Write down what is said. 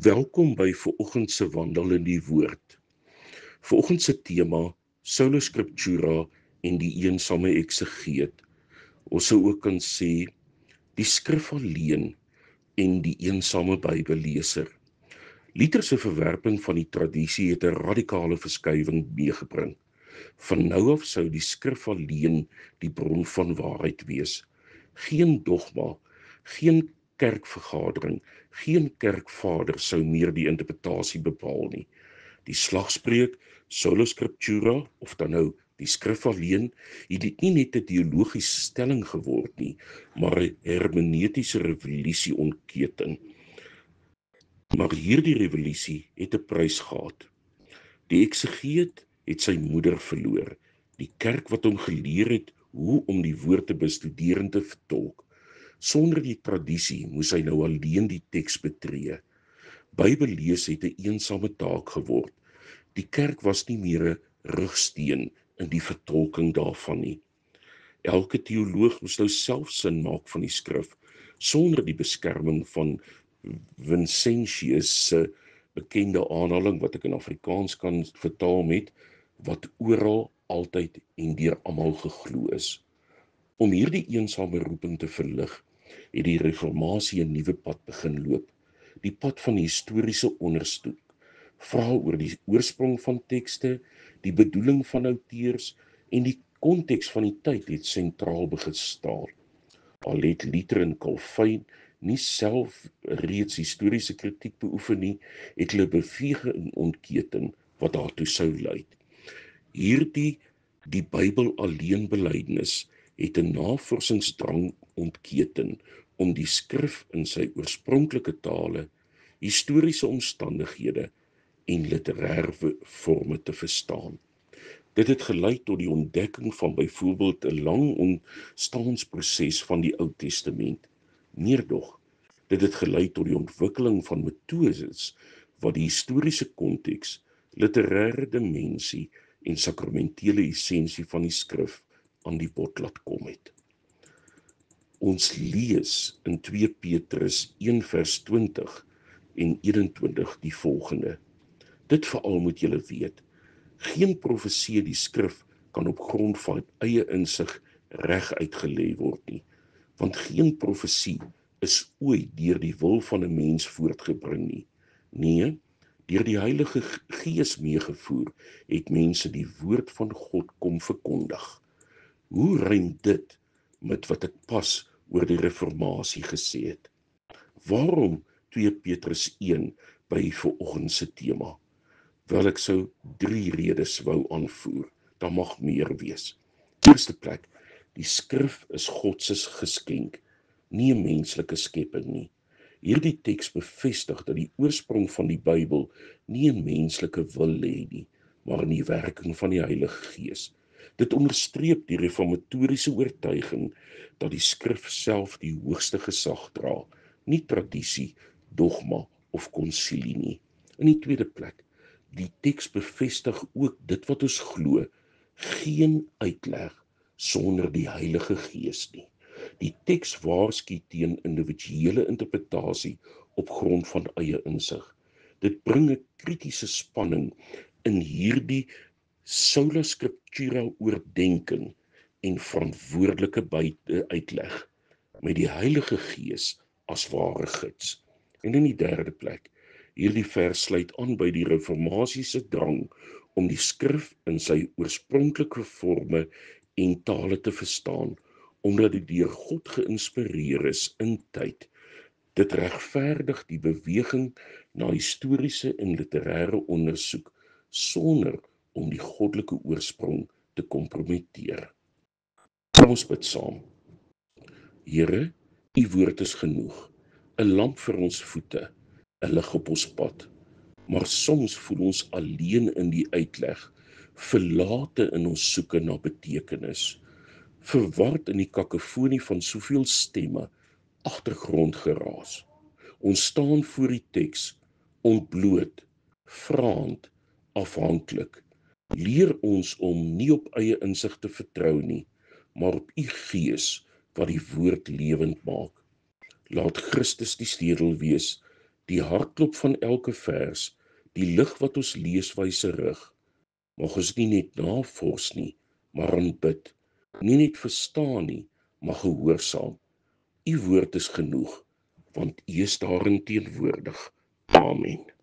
Welkom by vanoggend se wandel in die woord. Vanoggend se tema, Sola Scriptura en die eensame eksegeet. Ons sou ook kan sê, die skrif alleen en die eensame Bybelleser. Luther se verwerping van die tradisie het 'n radikale verskywing meegebring. Van nou af sou die skrif alleen die bron van waarheid wees. Geen dogma, geen kerkvergadering, geen kerkvader sou meer die interpretasie bepaal nie. Die slagspreuk, Sola Scriptura, of dan nou die skrif alleen, het dit nie net 'n teologiese stelling geword nie, maar 'n hermeneutiese revolusie ontketen. Maar hierdie revolusie het 'n prys gehad. Die eksegeet het sy moeder verloor, die kerk wat hom geleer het hoe om die woord te bestudeer en te vertolk. Sonder die tradisie moes hy nou alleen die teks betree. Bybel lees het 'n eensame taak geword. Die kerk was nie meer 'n rugsteen in die vertolking daarvan nie. Elke teoloog moes nou self sin maak van die skrif, sonder die beskerming van Vincentius se bekende aanhaling, wat ek in Afrikaans kan vertaal met, wat oral, altyd en deur almal geglo is. Om hierdie eensame roeping te verlig, het die reformatie 'n nuwe pad begin loop. Die pad van historiese ondersoek, vra oor die oorsprong van tekste, die bedoeling van auteurs en die konteks van die tyd het sentraal begin staan. Al het Luther en Calvin nie self reeds historiese kritiek beoefen nie, het hulle beweging ontketen wat daartoe sou lei. Hierdie die Bybel alleen belydenis het 'n navorsingsdrang ontketen om die skrif in sy oorspronklike tale, historiese omstandighede en literêre forme te verstaan. Dit het gelei tot die ontdekking van byvoorbeeld 'n lang ontstaansproses van die Ou Testament. Meer nog, dit het gelei tot die ontwikkeling van metodes wat die historiese konteks, literêre dimensie en sakramentele essensie van die skrif aan die bod laat kom het. Ons lees in 2 Petrus 1 vers 20 en 21 die volgende. Dit veral moet julle weet, geen profesie die skrif kan op grond van eie insig reg uitgelê word nie, want geen profesie is ooit deur die wil van 'n mens voortgebring nie. Nee, deur die Heilige Gees meegevoer, het mense die woord van God kom verkondig. Hoe rym dit met wat ek pas oor die reformatie gesê het? Waarom 2 Petrus 1 by vanoggend se tema? Wel, ek sou 3 redes wou aanvoer, daar mag meer wees. Eerste plek, die skrif is God se geskenk, nie 'n menslike skepping nie. Hierdie teks bevestig dat die oorsprong van die Bybel nie 'n menslike wil lê nie, maar in die werking van die Heilige Gees. Dit onderstreep die reformatoriese oortuiging dat die skrif self die hoogste gesag dra, nie tradisie, dogma of konsilie nie. In die tweede plek, die teks bevestig ook dit wat ons glo, geen uitleg sonder die Heilige Gees nie. Die teks waarsku teen individuele interpretasie op grond van eie insig. Dit bring 'n kritiese spanning in hierdie Sola Scriptura oordenking en verantwoordelike uitleg, met die Heilige Gees as ware gids. En in die derde plek, hierdie vers sluit aan by die reformatie se drang om die skrif in sy oorspronklike forme en tale te verstaan, omdat dit deur God geïnspireer is in tyd. Dit regverdig die beweging na historiese en literêre ondersoek sonder om die goddelike oorsprong te kompromiteer. Kom ons bid saam. Here, u woord is genoeg, 'n lamp vir ons voete, 'n lig op ons pad. Maar soms voel ons alleen in die uitleg, verlate in ons soeke na betekenis, verward in die kakofonie van soveel stemme, agtergrondgeraas. Ons staan voor die teks, ontbloot, vraand, afhanklik. Leer ons om nie op eie insig te vertrou nie, maar op u Gees wat die woord lewend maak. Laat Christus die sleutel wees, die hartklop van elke vers, die lig wat ons leeswyse rig. Mag ons nie net navors nie, maar aanbid, nie net verstaan nie, maar gehoorsaam. U woord is genoeg, want U is daarin teenwoordig. Amen.